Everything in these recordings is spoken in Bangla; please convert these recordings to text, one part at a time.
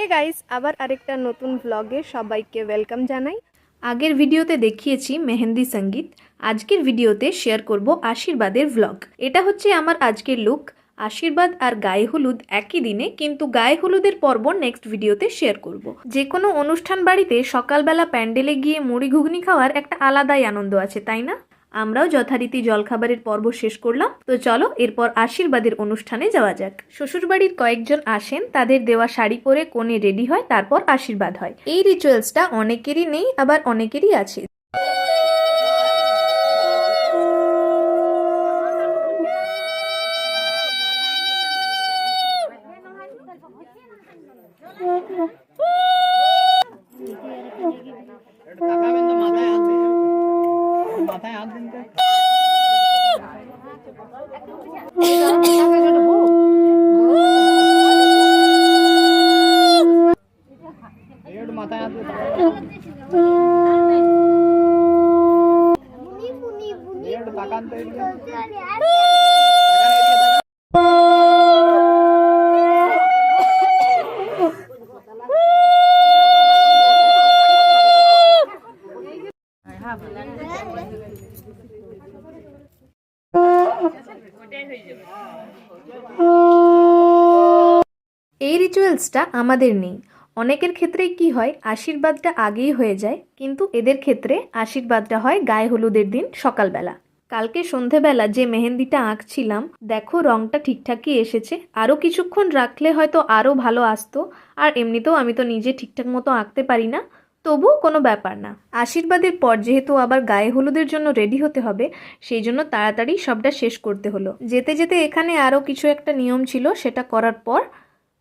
হে গাইস, আবার আরেকটা নতুন ব্লগে সবাইকে ওয়েলকাম জানাই। আগের ভিডিওতে দেখিয়েছি মেহেন্দি সঙ্গীত, আজকের ভিডিওতে শেয়ার করব আশীর্বাদের ব্লগ। এটা হচ্ছে আমার আজকের লুক। আশীর্বাদ আর গায়ে হলুদ একই দিনে, কিন্তু গায়ে হলুদের পর্ব নেক্সট ভিডিওতে শেয়ার করব। যে কোনো অনুষ্ঠান বাড়িতে সকালবেলা প্যান্ডেলে গিয়ে মুড়ি ঘুগনি খাওয়ার একটা আলাদাই আনন্দ আছে, তাই না? আমরাও যথারীতি জলখাবারের পর্ব শেষ করলাম। তো চলো এরপর আশীর্বাদের অনুষ্ঠানে যাওয়া যাক। শ্বশুরবাড়ির কয়েকজন আসেন, তাদের দেওয়া শাড়ি পরে কনে রেডি হয়, তারপর আশীর্বাদ হয়। এই রিচুয়ালসটা অনেকেরই নেই, আবার অনেকেরই আছে। এই রিচুয়ালসটা আমাদের নেই। অনেকের ক্ষেত্রেই কি হয়, আশীর্বাদটা আগেই হয়ে যায়, কিন্তু এদের ক্ষেত্রে আশীর্বাদটা হয় গায়ে হলুদের দিন সকালবেলা। কালকে সন্ধেবেলা যে মেহেন্দিটা আঁকছিলাম, দেখো রংটা ঠিকঠাকই এসেছে। আরও কিছুক্ষণ রাখলে হয়তো আরও ভালো আসতো। আর এমনিতেও আমি তো নিজে ঠিকঠাক মতো আঁকতে পারি না, তবুও কোনো ব্যাপার না। আশীর্বাদের পর যেহেতু আবার গায়ে হলুদের জন্য রেডি হতে হবে, সেই জন্য তাড়াতাড়ি সবটা শেষ করতে হলো। যেতে যেতে এখানে আরও কিছু একটা নিয়ম ছিল, সেটা করার পর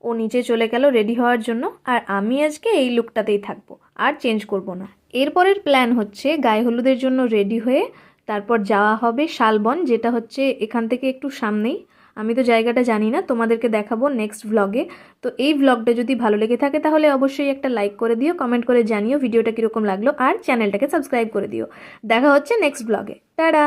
ও নিচে চলে গেল রেডি হওয়ার জন্য। আর আমি আজকে এই লুকটাতেই থাকবো, আর চেঞ্জ করব না। এরপরের প্ল্যান হচ্ছে গায়ে হলুদের জন্য রেডি হয়ে তারপর যাওয়া হবে শালবন, যেটা হচ্ছে এখান থেকে একটু সামনেই। আমি তো জায়গাটা জানি না, তোমাদেরকে দেখাবো নেক্সট ভ্লগে। তো এই ভ্লগটা যদি ভালো লেগে থাকে তাহলে অবশ্যই একটা লাইক করে দিও, কমেন্ট করে জানিও ভিডিওটা কীরকম লাগলো, আর চ্যানেলটাকে সাবস্ক্রাইব করে দিও। দেখা হচ্ছে নেক্সট ভ্লগে। টাটা।